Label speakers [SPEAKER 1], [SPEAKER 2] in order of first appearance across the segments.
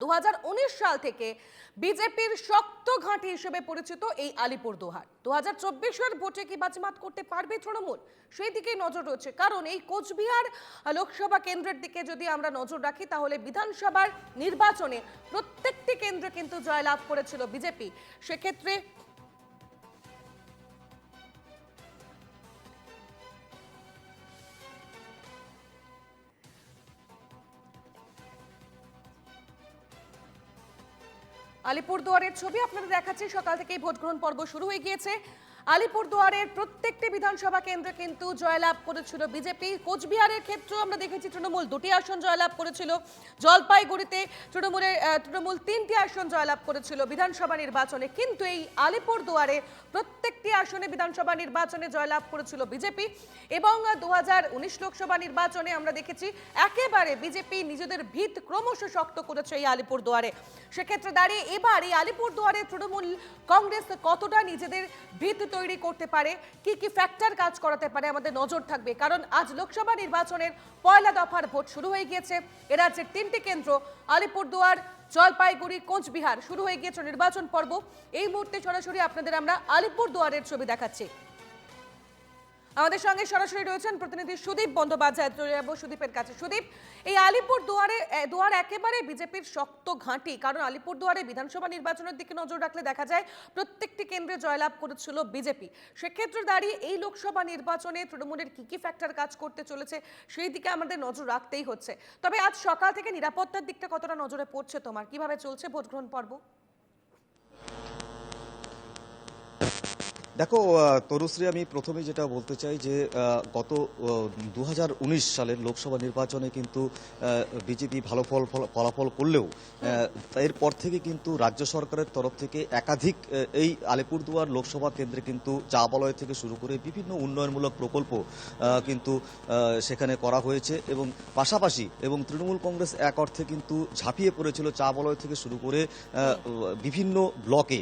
[SPEAKER 1] 2019 সাল থেকে বিজেপির শক্ত ঘাঁটি হিসেবে পরিচিত এই আলিপুরদুয়ার 2024-এর ভোটে কি বাজিমাত করতে পারবে তৃণমূল, সেই দিকেই নজর রয়েছে। কারণ এই কোচবিহার লোকসভা কেন্দ্রের দিকে যদি আমরা নজর রাখি তাহলে বিধানসভার নির্বাচনে প্রত্যেকটি কেন্দ্রে কিন্তু জয়লাভ করেছিল বিজেপি। সেক্ষেত্রে আলিপুরদুয়ারের ছবি আপনাদের দেখাচ্ছি। সকাল থেকেই ভোট গ্রহণ পর্ব শুরু হয়ে গিয়েছে। আলিপুরদুয়ারের প্রত্যেকটি বিধানসভা কেন্দ্রে কিন্তু জয়লাভ করেছিল বিজেপি। কোচবিহারের ক্ষেত্রেও আমরা দেখেছি তৃণমূল 2টি আসন জয়লাভ করেছিল। জলপাইগুড়িতে তৃণমূল 3টি আসন জয়লাভ করেছিল বিধানসভা নির্বাচনে। কিন্তু এই আলিপুরদুয়ারে প্রত্যেকটি আসনে বিধানসভা নির্বাচনে জয়লাভ করেছিল বিজেপি। এবং 2019 লোকসভা নির্বাচনে আমরা দেখেছি একেবারে বিজেপি নিজেদের ভিত ক্রমশ শক্ত করেছে এই আলিপুরদুয়ারে। সেক্ষেত্রে দাঁড়িয়ে এবার এই আলিপুরদুয়ারে তৃণমূল কংগ্রেস কতটা নিজেদের ভিত তৈরি করতে পারে, কি কি ফ্যাক্টর কাজ করাতে পারে, আমাদের নজর থাকবে। কারণ আজ লোকসভা নির্বাচনের পয়লা দফার ভোট শুরু হয়ে গিয়েছে। এ রাজ্যের 3টি কেন্দ্র আলিপুরদুয়ার, জলপাইগুড়ি, কোচবিহার শুরু হয়ে গিয়েছে নির্বাচন পর্ব। এই মুহূর্তে সরাসরি আপনাদের আমরা আলিপুরদুয়ারের ছবি দেখাচ্ছি। আমাদের সঙ্গে সরাসরি রয়েছেন প্রতিনিধি সুদীপ বন্দ্যোপাধ্যায়। সুদীপের কাছে। সুদীপ, এই আলিপুরদুয়ার একেবারে বিজেপির শক্ত ঘাঁটি। কারণ আলিপুরদুয়ারে বিধানসভা নির্বাচনের দিকে নজর রাখলে দেখা যায় প্রত্যেকটি কেন্দ্রে জয়লাভ করেছিল বিজেপি। সেক্ষেত্রে দাঁড়িয়ে এই লোকসভা নির্বাচনে তৃণমূলের কি কি ফ্যাক্টর কাজ করতে চলেছে সেই দিকে আমাদের নজর রাখতেই হচ্ছে। তবে আজ সকাল থেকে নিরাপত্তার দিকটা কতটা নজরে পড়ছে তোমার? কিভাবে চলছে ভোট গ্রহণ পর্ব?
[SPEAKER 2] দেখো তনুশ্রী, আমি প্রথমে যেটা বলতে চাই যে গত 2019 সালের লোকসভা নির্বাচনে কিন্তু বিজেপি ভালো ফলাফল করলেও এরপর থেকে কিন্তু রাজ্য সরকারের তরফ থেকে একাধিক এই আলিপুরদুয়ার লোকসভা কেন্দ্রে কিন্তু চা বলয় থেকে শুরু করে বিভিন্ন উন্নয়নমূলক প্রকল্প কিন্তু সেখানে করা হয়েছে। এবং পাশাপাশি এবং তৃণমূল কংগ্রেস এক অর্থে কিন্তু ঝাঁপিয়ে পড়েছিল চা বলয় থেকে শুরু করে বিভিন্ন ব্লকে।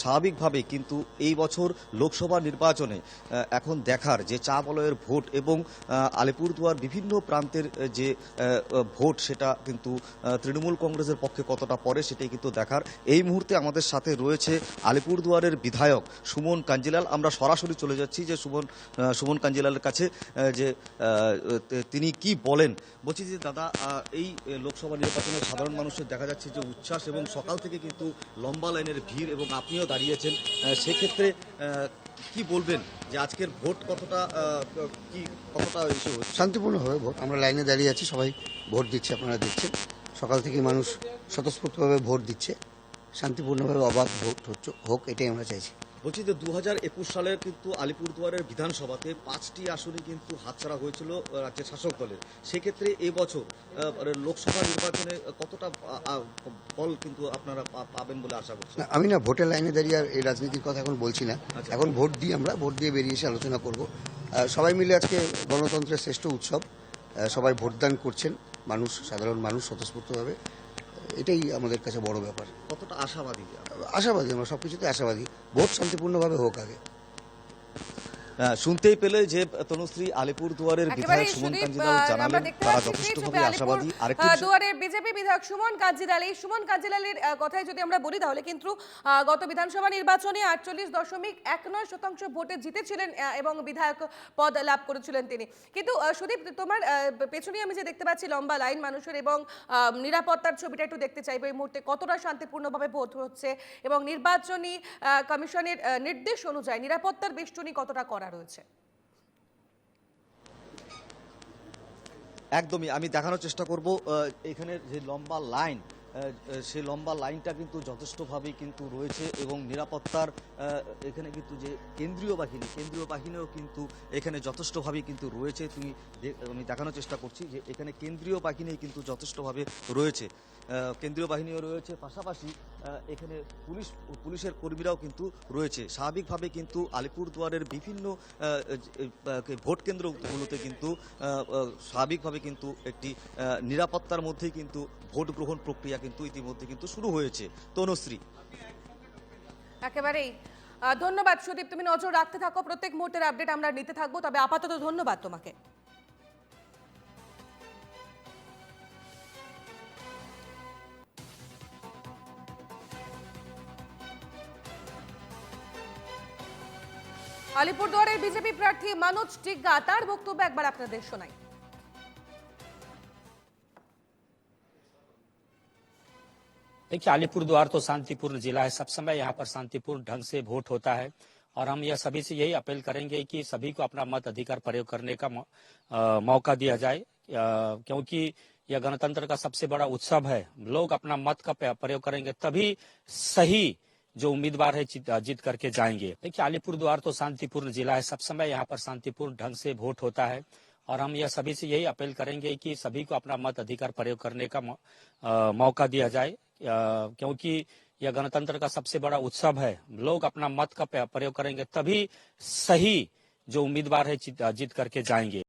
[SPEAKER 2] স্বাভাবিকভাবে কিন্তু এই বছর লোকসভা নির্বাচনে এখন দেখার যে চা বলয়ের ভোট এবং আলিপুরদুয়ার বিভিন্ন প্রান্তের যে ভোট সেটা কিন্তু তৃণমূল কংগ্রেসের পক্ষে কতটা পড়ে সেটাই কিন্তু দেখার। এই মুহূর্তে আমাদের সাথে রয়েছে আলিপুরদুয়ারের বিধায়ক সুমন কাঞ্জিলাল। আমরা সরাসরি চলে যাচ্ছি যে সুমন কাঞ্জিলালের কাছে, যে তিনি কি বলেন। বলছি যে দাদা, এই লোকসভা নির্বাচনে সাধারণ মানুষের দেখা যাচ্ছে যে উচ্ছ্বাস এবং সকাল থেকে কিন্তু লম্বা লাইনের ভিড় এবং আপনিও দাঁড়িয়েছেন, সেক্ষেত্রে কি বলবেন যে আজকের ভোট কতটা
[SPEAKER 3] শান্তিপূর্ণভাবে ভোট? আমরা লাইনে দাঁড়িয়ে আছি, সবাই ভোট দিচ্ছে, আপনারা দেখছেন সকাল থেকে মানুষ স্বতঃস্ফূর্তভাবে ভোট দিচ্ছে। শান্তিপূর্ণভাবে অবাধ ভোট হোক, এটাই আমরা চাইছি।
[SPEAKER 2] বলছি যে 2021 সালের কিন্তু আলিপুরদুয়ারের বিধানসভাতে 5টি আসনই কিন্তু হাতছাড়া হয়েছিল রাজ্যের শাসক দলের। সেক্ষেত্রে এবছর লোকসভা নির্বাচনে কতটা ফল কিন্তু আপনারা পাবেন বলে আশা করছেন?
[SPEAKER 3] আমি না ভোটের লাইনে দাঁড়িয়ে আর এই রাজনীতির কথা এখন বলছি না। এখন ভোট দিই, আমরা ভোট দিয়ে বেরিয়ে এসে আলোচনা করব। সবাই মিলে আজকে গণতন্ত্রের শ্রেষ্ঠ উৎসব, সবাই ভোটদান করছেন, সাধারণ মানুষ স্বতঃস্ফূর্তভাবে। এটাই আমাদের কাছে বড় ব্যাপার।
[SPEAKER 2] কতটা আশাবাদী?
[SPEAKER 3] আমরা সবকিছুতে আশাবাদী। ভোট শান্তিপূর্ণভাবে হোক আগে।
[SPEAKER 2] শুনতেই পেলে যে তনুশ্রী, আলিপুরদুয়ারের বিধায়ক সুমন কাঞ্জিলাল জানালেন তারা যথেষ্টভাবে আশাবাদী।
[SPEAKER 1] আলিপুরদুয়ারের বিজেপি বিধায়ক সুমন কাঞ্জিলাল, এই সুমন কাঞ্জিলালের কথাই যদি আমরা বলি তাহলে কিন্তু গত বিধানসভা নির্বাচনে 48.19% ভোটে জিতেছিলেন এবং বিধায়ক পদ লাভ করেছিলেন তিনি। কিন্তু সুদীপ, তোমার পেছনে আমি যে দেখতে পাচ্ছি লম্বা লাইন মানুষের, এবং নিরাপত্তার ছবিটা একটু দেখতে চাইবো এই মুহূর্তে কতটা শান্তিপূর্ণভাবে ভোট হচ্ছে এবং নির্বাচনী কমিশনের নির্দেশ অনুযায়ী নিরাপত্তার বেষ্টনী কতটা করা রয়েছে?
[SPEAKER 2] একদমই আমি দেখানোর চেষ্টা করব। এখানে যে লম্বা লাইন, সেই লম্বা লাইনটা কিন্তু যথেষ্টভাবেই কিন্তু রয়েছে এবং নিরাপত্তার এখানে কিন্তু যে কেন্দ্রীয় বাহিনীও কিন্তু এখানে যথেষ্টভাবেই কিন্তু রয়েছে। আমি দেখানোর চেষ্টা করছি যে এখানে কেন্দ্রীয় বাহিনী কিন্তু যথেষ্টভাবে রয়েছে, কেন্দ্রীয় বাহিনীও রয়েছে, পাশাপাশি এখানে পুলিশের কর্মীরাও কিন্তু রয়েছে। স্বাভাবিকভাবে কিন্তু আলিপুরদুয়ারের বিভিন্ন ভোট কেন্দ্রগুলোতে কিন্তু স্বাভাবিকভাবে কিন্তু একটি নিরাপত্তার মধ্যেই কিন্তু ভোট গ্রহণ প্রক্রিয়া কিন্তু ইতিমধ্যে কিন্তু শুরু হয়েছে। তনুশ্রী,
[SPEAKER 1] একেবারেই ধন্যবাদ সুদীপ, তুমি নজর রাখতে থাকো, প্রত্যেক মুহূর্তের আপডেট আমরা নিতে থাকবো। তবে আপাতত ধন্যবাদ তোমাকে। আলিপুরদুয়ারের বিজেপি প্রার্থী মানোজ টিগ্গা তার বক্তব্য একবার আপনাদের শোনাই।
[SPEAKER 4] देखिए, अलीपुरद्वार तो शांतिपूर्ण जिला है। सब समय यहाँ पर शांतिपूर्ण ढंग से वोट होता है और हम यह सभी से यही अपील करेंगे कि सभी को अपना मत अधिकार प्रयोग करने का मौका दिया जाए, क्योंकि यह गणतंत्र का सबसे बड़ा उत्सव है। लोग अपना मत का प्रयोग करेंगे तभी सही जो उम्मीदवार है जीत करके जाएंगे। देखिए, अलीपुरद्वार तो शांतिपूर्ण जिला है। सब समय यहाँ पर शांतिपूर्ण ढंग से वोट होता है और हम यह सभी से यही अपील करेंगे कि सभी को अपना मत अधिकार प्रयोग करने का मौका दिया जाए, क्योंकि यह गणतंत्र का सबसे बड़ा उत्सव है। लोग अपना मत का प्रयोग करेंगे तभी सही जो उम्मीदवार है जीत करके जाएंगे।